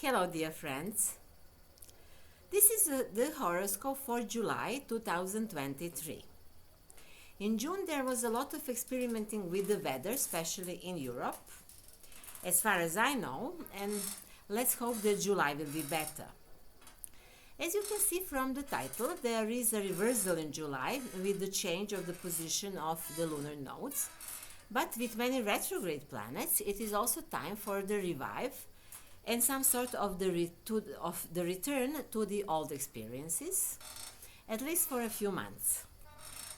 Hello dear friends, this is the horoscope for July 2023. In June there was a lot of experimenting with the weather, especially in Europe, as far as I know, and let's hope that July will be better. As you can see from the title, there is a reversal in July with the change of the position of the lunar nodes, but with many retrograde planets it is also time for the revive and some sort of the return to the old experiences, at least for a few months.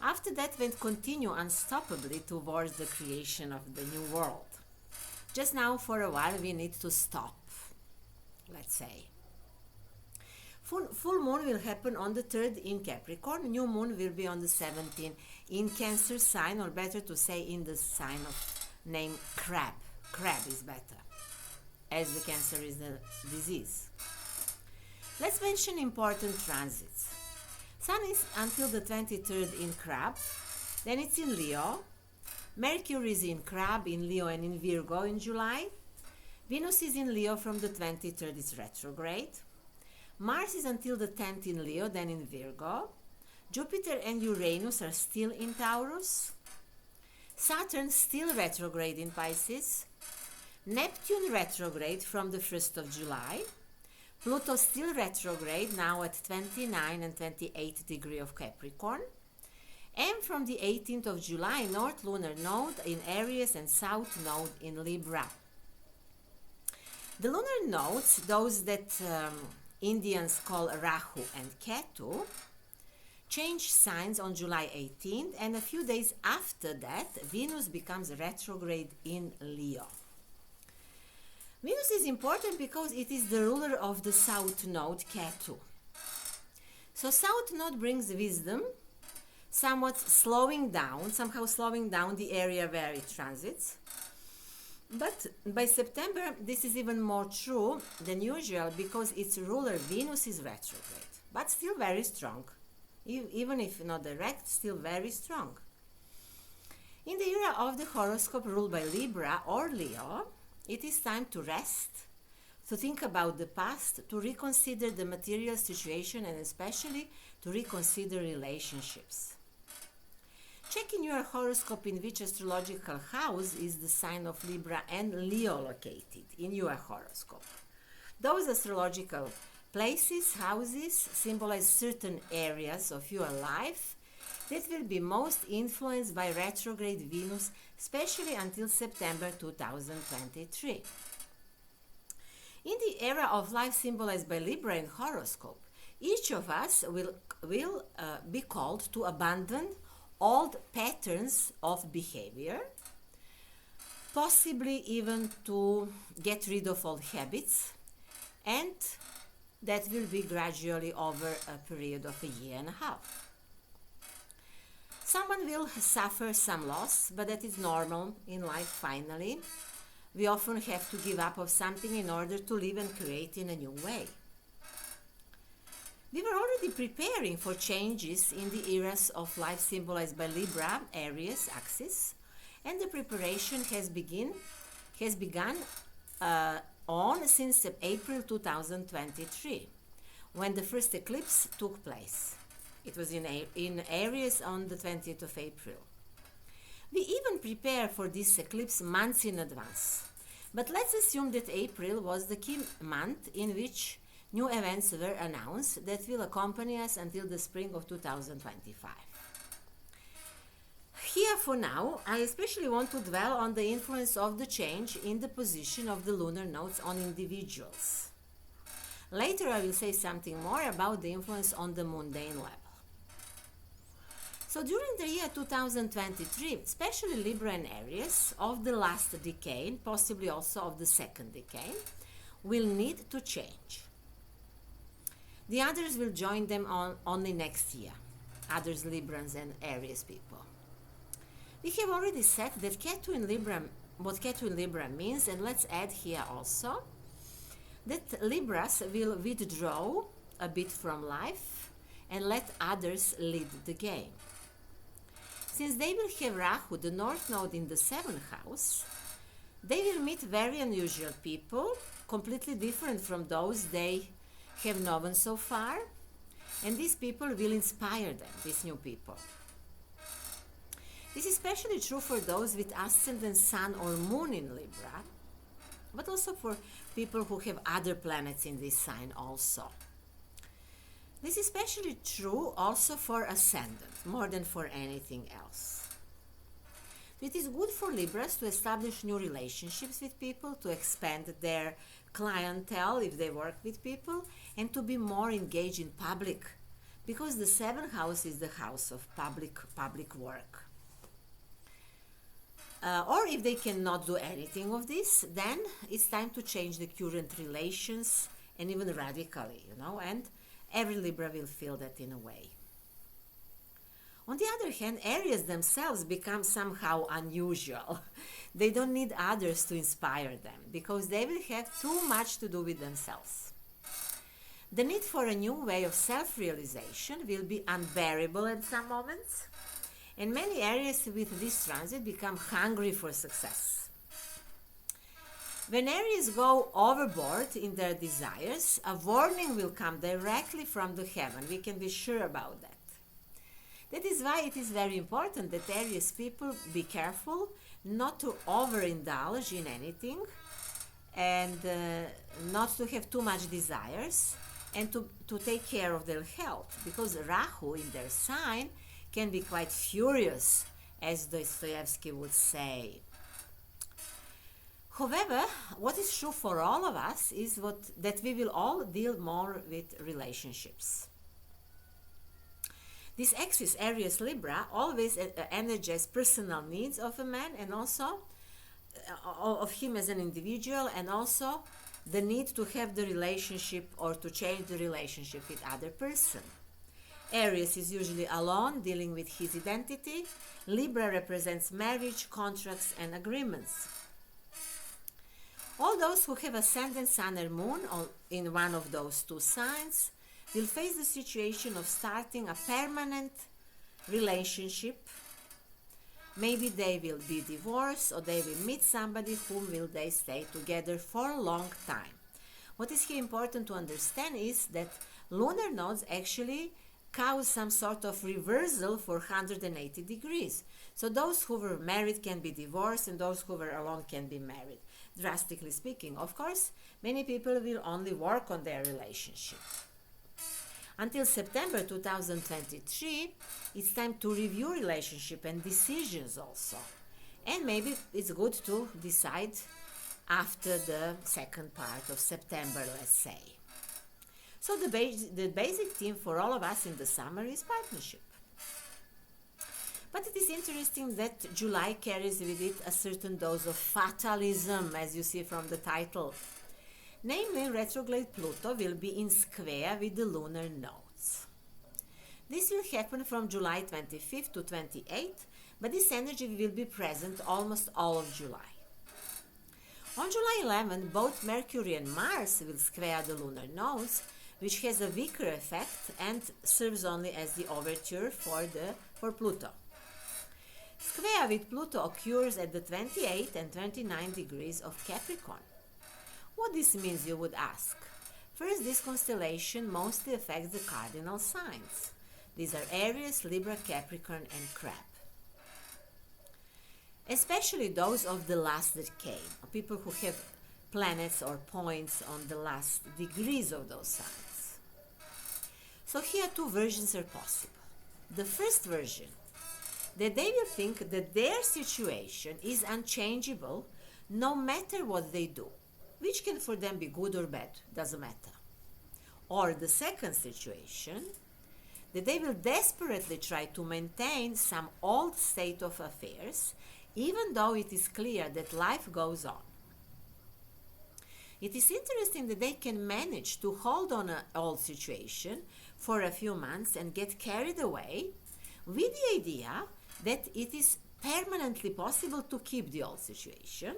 After that, we'll continue unstoppably towards the creation of the new world. Just now, for a while, we need to stop, let's say. Full moon will happen on the 3rd in Capricorn. New moon will be on the 17th in Cancer sign, or better to say in the sign of name Crab. Crab is better, as the Cancer is a disease. Let's mention important transits. Sun is until the 23rd in Crab, then it's in Leo. Mercury is in Crab, in Leo and in Virgo in July. Venus is in Leo from the 23rd, it's retrograde. Mars is until the 10th in Leo, then in Virgo. Jupiter and Uranus are still in Taurus. Saturn still retrograde in Pisces. Neptune retrograde from the 1st of July. Pluto still retrograde, now at 29 and 28 degree of Capricorn. And from the 18th of July, North Lunar node in Aries and South node in Libra. The lunar nodes, those that Indians call Rahu and Ketu, change signs on July 18th, and a few days after that, Venus becomes retrograde in Leo. Venus is important because it is the ruler of the South node, Ketu. So South node brings wisdom, somehow slowing down the area where it transits. But by September, this is even more true than usual because its ruler, Venus, is retrograde, but still very strong. Even if not direct, still very strong. In the era of the horoscope ruled by Libra or Leo, it is time to rest, to think about the past, to reconsider the material situation, and especially to reconsider relationships. Check in your horoscope in which astrological house is the sign of Libra and Leo located in your horoscope. Those astrological places, houses, symbolize certain areas of your life that will be most influenced by retrograde Venus, especially until September 2023. In the era of life symbolized by Libra in horoscope, each of us will be called to abandon old patterns of behavior, possibly even to get rid of old habits, and that will be gradually over a period of a year and a half. Someone will suffer some loss, but that is normal in life finally. We often have to give up of something in order to live and create in a new way. We were already preparing for changes in the eras of life symbolized by Libra, Aries axis, and the preparation has begun since April 2023, when the first eclipse took place. It was in Aries on the 20th of April. We even prepare for this eclipse months in advance. But let's assume that April was the key month in which new events were announced that will accompany us until the spring of 2025. Here for now, I especially want to dwell on the influence of the change in the position of the lunar nodes on individuals. Later I will say something more about the influence on the mundane level. So during the year 2023, especially Libra and Aries of the last decade, possibly also of the second decade, will need to change. The others will join them only next year, others Librans and Aries people. We have already said that what Ketu in Libra means, and let's add here also that Libras will withdraw a bit from life and let others lead the game. Since they will have Rahu, the North Node, in the 7th house, they will meet very unusual people, completely different from those they have known so far, and these people will inspire them, these new people. This is especially true for those with ascendant sun or moon in Libra, but also for people who have other planets in this sign also. This is especially true also for ascendant, more than for anything else. It is good for Libras to establish new relationships with people, to expand their clientele if they work with people, and to be more engaged in public, because the 7th house is the house of public work. Or if they cannot do anything of this, then it's time to change the current relations, and even radically, and every Libra will feel that in a way. On the other hand, Aries themselves become somehow unusual. They don't need others to inspire them, because they will have too much to do with themselves. The need for a new way of self-realization will be unbearable at some moments, and many Aries with this transit become hungry for success. When Aries go overboard in their desires, a warning will come directly from the heaven. We can be sure about that. That is why it is very important that Aries people be careful not to overindulge in anything, and not to have too much desires, and to take care of their health, because Rahu in their sign can be quite furious, as Dostoevsky would say. However, what is true for all of us is that we will all deal more with relationships. This axis, Aries Libra, always energizes personal needs of a man, and also of him as an individual, and also the need to have the relationship or to change the relationship with other person. Aries is usually alone, dealing with his identity. Libra represents marriage, contracts, and agreements. All those who have ascendant sun or moon in one of those two signs will face the situation of starting a permanent relationship. Maybe they will be divorced, or they will meet somebody whom will they stay together for a long time. What is here important to understand is that lunar nodes actually cause some sort of reversal for 180 degrees. So those who were married can be divorced, and those who were alone can be married. Drastically speaking, of course, many people will only work on their relationship. Until September 2023, it's time to review relationship and decisions also. And maybe it's good to decide after the second part of September, let's say. So the basic theme for all of us in the summer is partnership. But it is interesting that July carries with it a certain dose of fatalism, as you see from the title. Namely, retrograde Pluto will be in square with the lunar nodes. This will happen from July 25th to 28th, but this energy will be present almost all of July. On July 11th, both Mercury and Mars will square the lunar nodes, which has a weaker effect and serves only as the overture for Pluto. Square with Pluto occurs at the 28 and 29 degrees of Capricorn. What this means, you would ask? First, this constellation mostly affects the cardinal signs. These are Aries, Libra, Capricorn, and Crab. Especially those of the last decade, people who have planets or points on the last degrees of those signs. So here two versions are possible. The first version, that they will think that their situation is unchangeable no matter what they do, which can for them be good or bad, doesn't matter. Or the second situation, that they will desperately try to maintain some old state of affairs, even though it is clear that life goes on. It is interesting that they can manage to hold on an old situation for a few months and get carried away with the idea that it is permanently possible to keep the old situation,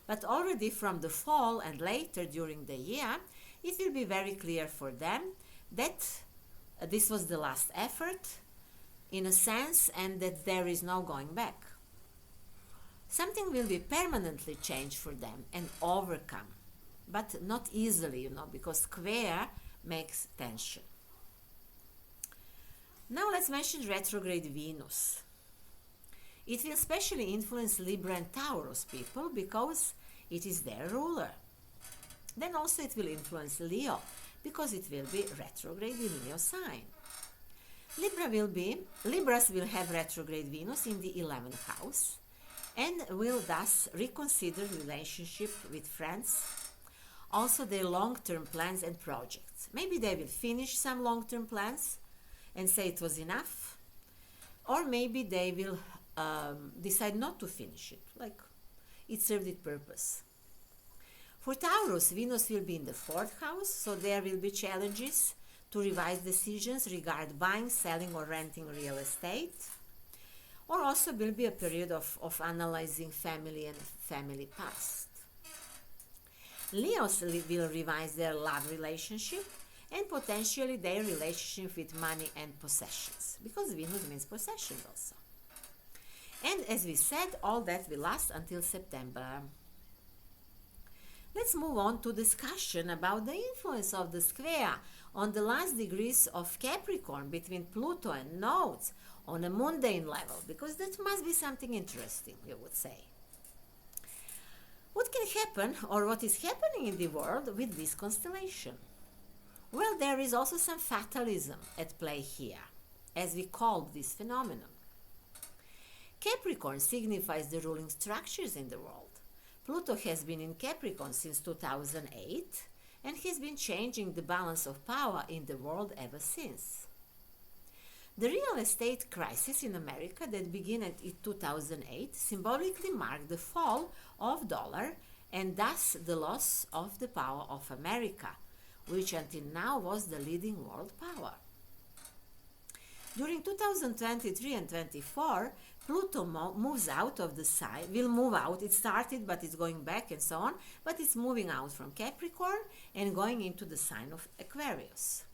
but already from the fall and later during the year, it will be very clear for them that this was the last effort, in a sense, and that there is no going back. Something will be permanently changed for them and overcome. but not easily, you know, because square makes tension. Now let's mention retrograde Venus. It will especially influence Libra and Taurus people because it is their ruler. Then also it will influence Leo because it will be retrograde in Leo sign. Libras will have retrograde Venus in the 11th house and will thus reconsider relationship with friends, also their long-term plans and projects. Maybe they will finish some long-term plans and say it was enough, or maybe they will decide not to finish it, like it served its purpose. For Taurus, Venus will be in the 4th house, so there will be challenges to revise decisions regarding buying, selling, or renting real estate. Or also will be a period of analyzing family and family past. Leos will revise their love relationship and potentially their relationship with money and possessions, because Venus means possessions also. And as we said, all that will last until September. Let's move on to discussion about the influence of the square on the last degrees of Capricorn between Pluto and nodes on a mundane level, because that must be something interesting, you would say. What can happen, or what is happening in the world with this constellation? Well, there is also some fatalism at play here, as we call this phenomenon. Capricorn signifies the ruling structures in the world. Pluto has been in Capricorn since 2008 and has been changing the balance of power in the world ever since. The real estate crisis in America that began in 2008 symbolically marked the fall of dollar and thus the loss of the power of America, which until now was the leading world power. During 2023 and 24, Pluto moves out of the sign, will move out. It started, but it's going back and so on, but it's moving out from Capricorn and going into the sign of Aquarius,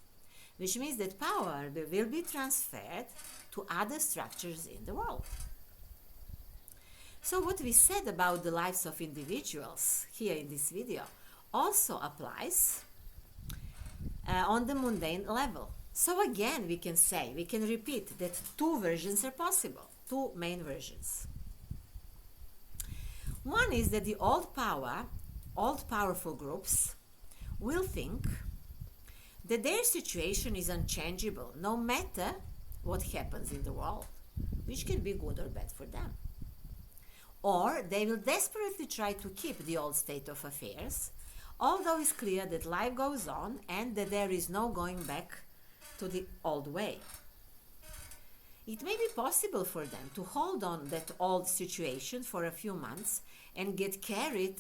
which means that power will be transferred to other structures in the world. So what we said about the lives of individuals here in this video also applies on the mundane level. So again, we can repeat that two versions are possible, two main versions. One is that the old powerful groups will think that their situation is unchangeable no matter what happens in the world, which can be good or bad for them. Or they will desperately try to keep the old state of affairs, although it's clear that life goes on and that there is no going back to the old way. It may be possible for them to hold on that old situation for a few months and get carried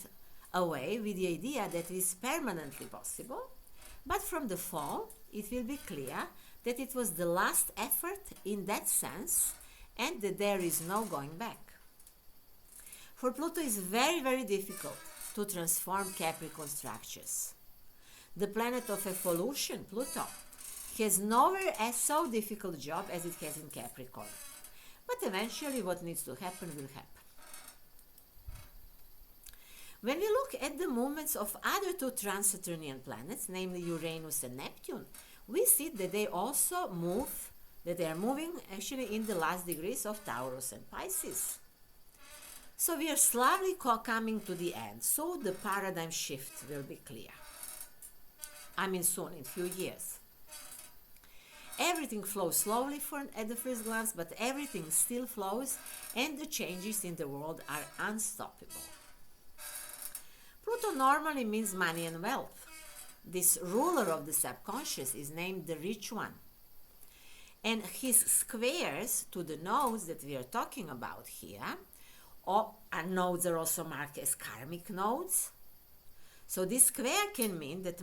away with the idea that it is permanently possible, but from the fall it will be clear that it was the last effort in that sense and that there is no going back. For Pluto, it's very, very difficult to transform Capricorn structures. The planet of evolution, Pluto, has nowhere a so difficult job as it has in Capricorn. But eventually what needs to happen will happen. When we look at the movements of other two trans-Saturnian planets, namely Uranus and Neptune, we see that they also move, that they are moving actually in the last degrees of Taurus and Pisces. So we are slowly coming to the end, so the paradigm shift will be clear. I mean soon, in a few years. Everything flows slowly at the first glance, but everything still flows and the changes in the world are unstoppable. Pluto normally means money and wealth. This ruler of the subconscious is named the rich one. And his squares to the nodes that we are talking about here, and nodes are also marked as karmic nodes. So this square can mean that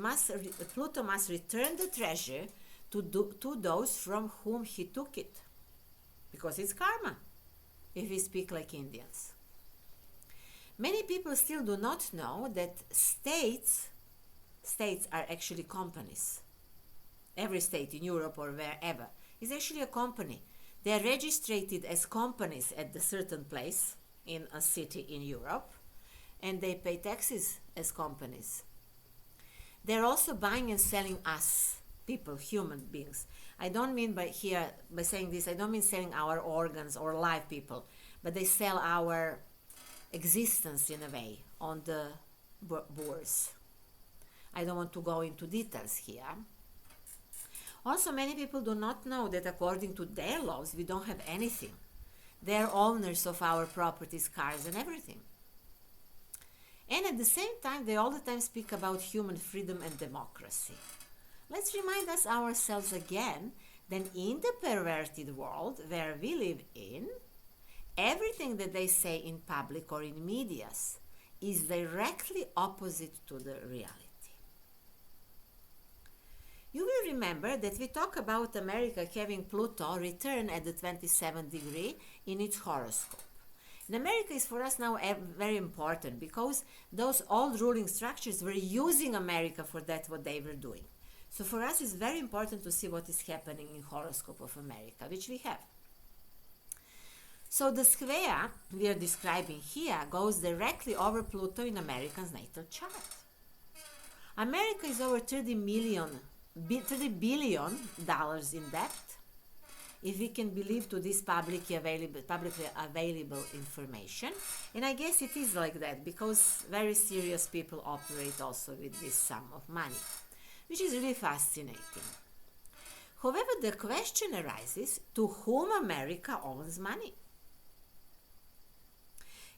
Pluto must return the treasure to those from whom he took it, because it's karma, if we speak like Indians. Many people still do not know that states are actually companies. Every state in Europe or wherever is actually a company. They are registered as companies at a certain place in a city in Europe, and they pay taxes as companies. they're also buying and selling us, people, human beings. I don't mean by saying this, I don't mean selling our organs or live people, but they sell our existence in a way on the bourse. I don't want to go into details here. Also, many people do not know that according to their laws, we don't have anything. They're owners of our properties, cars, and everything. And at the same time, they all the time speak about human freedom and democracy. Let's remind us ourselves again that in the perverted world where we live in, everything that they say in public or in medias is directly opposite to the reality. You will remember that we talk about America having Pluto return at the 27th degree in its horoscope. And America is for us now very important because those old ruling structures were using America for that what they were doing. So for us it's very important to see what is happening in horoscope of America, which we have. So the square we are describing here goes directly over Pluto in American's natal chart. America is over $30 billion in debt, if we can believe to this publicly available information. And I guess it is like that because very serious people operate also with this sum of money, which is really fascinating. However, the question arises, to whom America owns money?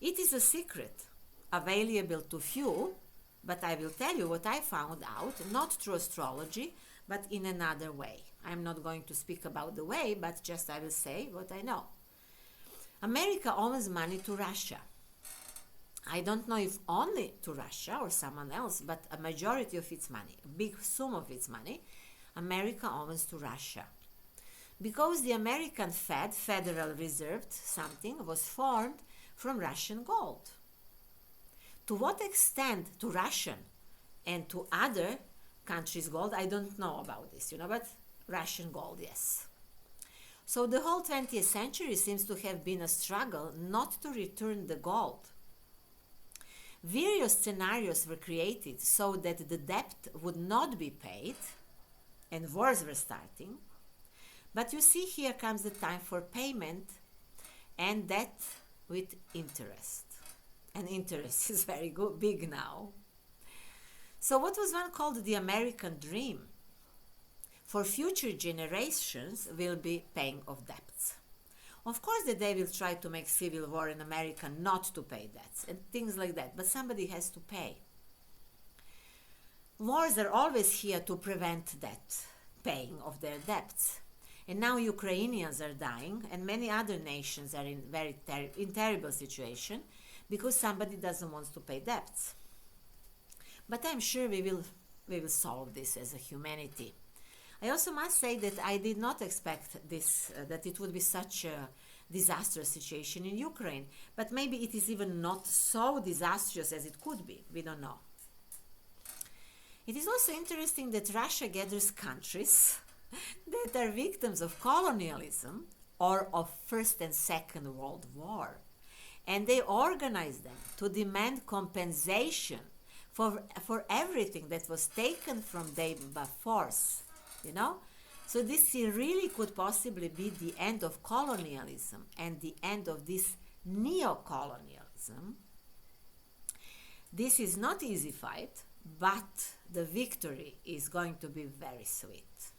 It is a secret available to few, but I will tell you what I found out, not through astrology, but in another way. I'm not going to speak about the way, but just I will say what I know. America owes money to Russia. I don't know if only to Russia or someone else, but a majority of its money, a big sum of its money, America owes to Russia. Because the American Fed, Federal Reserve something, was formed from Russian gold. To what extent to Russian and to other countries' gold, I don't know about this, but Russian gold, yes. So the whole 20th century seems to have been a struggle not to return the gold. Various scenarios were created so that the debt would not be paid, and wars were starting. But you see, here comes the time for payment, and that with interest. And interest is very big now. So what was one called the American dream? For future generations will be paying of debts. Of course that they will try to make civil war in America not to pay debts and things like that, but somebody has to pay. Wars are always here to prevent that paying of their debts. And now Ukrainians are dying and many other nations are in terrible situation because somebody doesn't want to pay debts. But I'm sure we will solve this as a humanity. I also must say that I did not expect this, that it would be such a disastrous situation in Ukraine. But maybe it is even not so disastrous as it could be. We don't know. It is also interesting that Russia gathers countries that are victims of colonialism or of First and Second World War. And they organize them to demand compensation for everything that was taken from them by force. So this really could possibly be the end of colonialism and the end of this neo-colonialism. This is not easy fight, but the victory is going to be very sweet.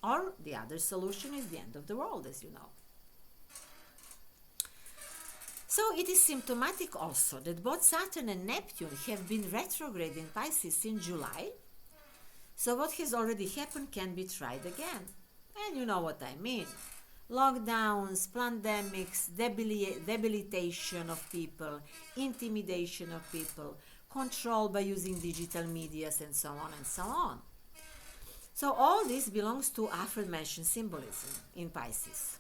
Or the other solution is the end of the world, as you know. So it is symptomatic also that both Saturn and Neptune have been retrograde in Pisces since July. So what has already happened can be tried again. And you know what I mean. Lockdowns, pandemics, debilitation of people, intimidation of people, control by using digital medias, and so on and so on. So all this belongs to aforementioned symbolism in Pisces.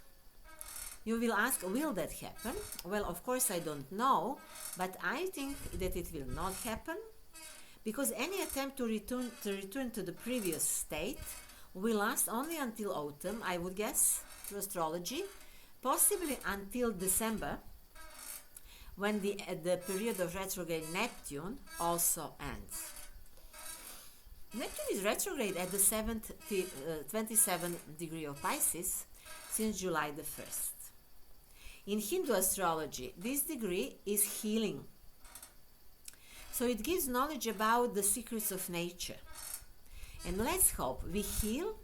You will ask, will that happen? Well, of course I don't know, but I think that it will not happen because any attempt to return to the previous state will last only until autumn, I would guess, through astrology, possibly until December, when the period of retrograde Neptune also ends. Neptune is retrograde at the 27th degree of Pisces since July the 1st. In Hindu astrology, this degree is healing. So it gives knowledge about the secrets of nature. And let's hope we heal,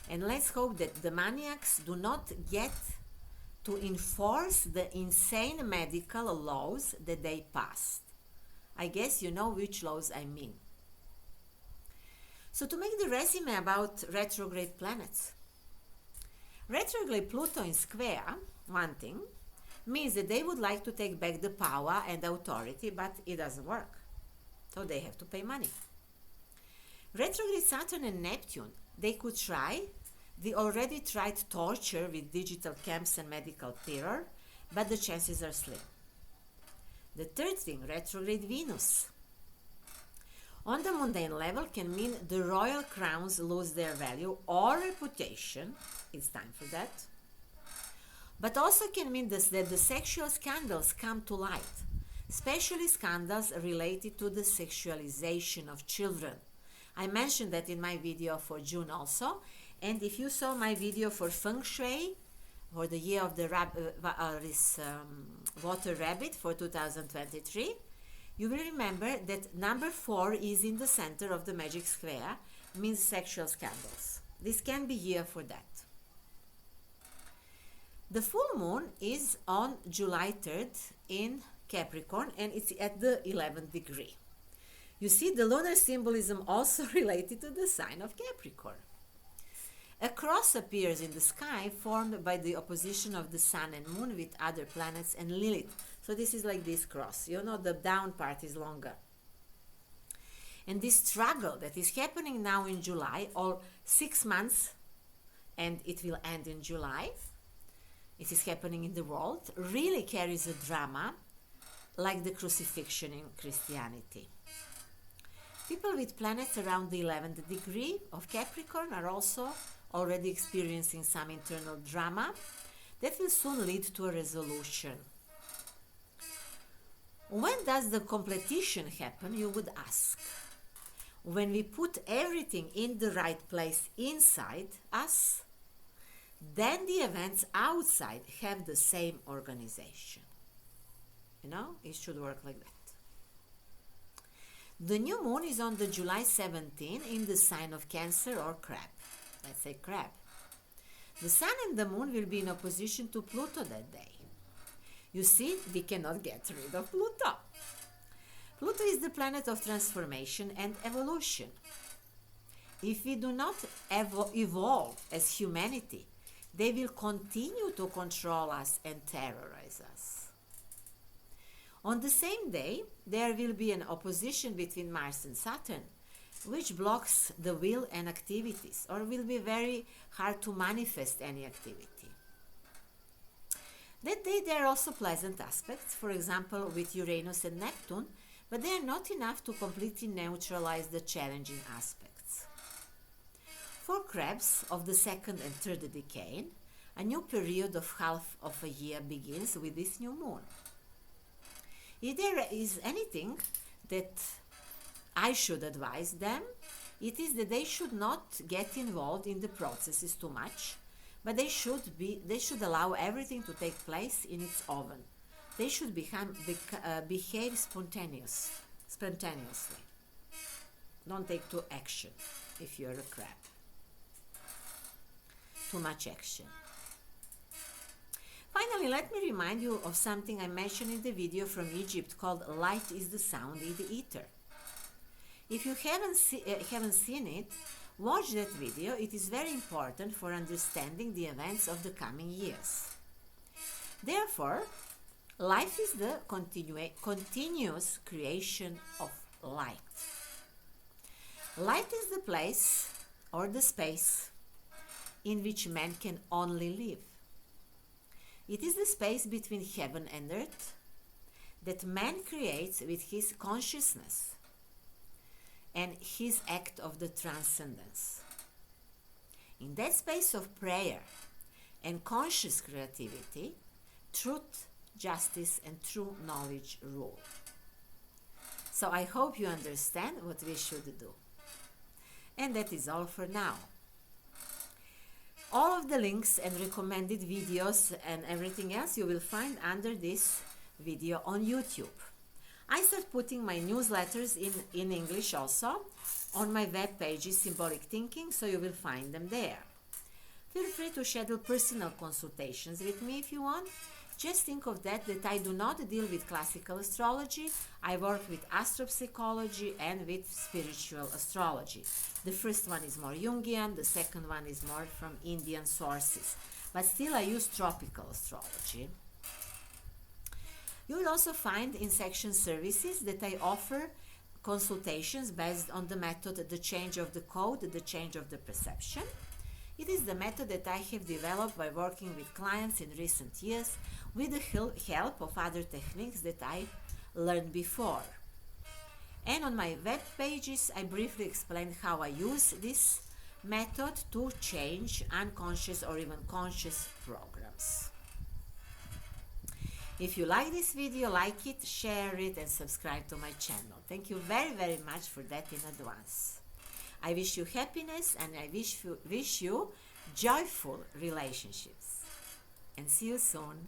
and let's hope that the maniacs do not get to enforce the insane medical laws that they passed. I guess you know which laws I mean. So to make the resume about retrograde planets, retrograde Pluto in square, one thing, means that they would like to take back the power and authority, but it doesn't work. So they have to pay money. Retrograde Saturn and Neptune, they could try. They already tried torture with digital camps and medical terror, but the chances are slim. The third thing, retrograde Venus. On the mundane level can mean the royal crowns lose their value or reputation. It's time for that. But also can mean that the sexual scandals come to light, especially scandals related to the sexualization of children. I mentioned that in my video for June also. And if you saw my video for Feng Shui, for the year of the water rabbit for 2023, you will remember that number 4 is in the center of the magic square, means sexual scandals. This can be here for that. The full moon is on July 3rd in Capricorn, and it's at the 11th degree. You see, the lunar symbolism also related to the sign of Capricorn. A cross appears in the sky formed by the opposition of the sun and moon with other planets and Lilith. So this is like this cross. You know, the down part is longer. And this struggle that is happening now in July, or 6 months, and it will end in July, it is happening in the world, really carries a drama like the crucifixion in Christianity. People with planets around the 11th degree of Capricorn are also already experiencing some internal drama that will soon lead to a resolution. When does the completion happen, you would ask? When we put everything in the right place inside us, then the events outside have the same organization. You know, it should work like that. The new moon is on the July 17 in the sign of Cancer or Crab. Let's say Crab. The sun and the moon will be in opposition to Pluto that day. You see, we cannot get rid of Pluto. Pluto is the planet of transformation and evolution. If we do not evolve as humanity, they will continue to control us and terrorize us. On the same day, there will be an opposition between Mars and Saturn, which blocks the will and activities, or will be very hard to manifest any activity. That day there are also pleasant aspects, for example with Uranus and Neptune, but they are not enough to completely neutralize the challenging aspects. For crabs of the second and third decade, a new period of half of a year begins with this new moon. If there is anything that I should advise them, it is that they should not get involved in the processes too much, but they should allow everything to take place in its oven. They should behave spontaneously. Don't take too action if you're a crab. Too much action. Finally, let me remind you of something I mentioned in the video from Egypt called Light is the Sound in the Ether. If you haven't seen it, watch that video. It is very important for understanding the events of the coming years. Therefore, life is the continuous creation of light. Light is the place or the space in which man can only live. It is the space between heaven and earth that man creates with his consciousness and his act of the transcendence. In that space of prayer and conscious creativity, truth, justice, and true knowledge rule. So I hope you understand what we should do. And that is all for now. All of the links and recommended videos and everything else you will find under this video on YouTube. I start putting my newsletters in English also on my web pages, Symbolic Thinking, so you will find them there. Feel free to schedule personal consultations with me if you want. Just think of that I do not deal with classical astrology. I work with astropsychology and with spiritual astrology. The first one is more Jungian, the second one is more from Indian sources. But still I use tropical astrology. You will also find in section services that I offer consultations based on the method, the change of the code, the change of the perception. It is the method that I have developed by working with clients in recent years with the help of other techniques that I learned before. And on my web pages, I briefly explain how I use this method to change unconscious or even conscious programs. If you like this video, like it, share it, and subscribe to my channel. Thank you very, very much for that in advance. I wish you happiness and I wish you joyful relationships. And see you soon.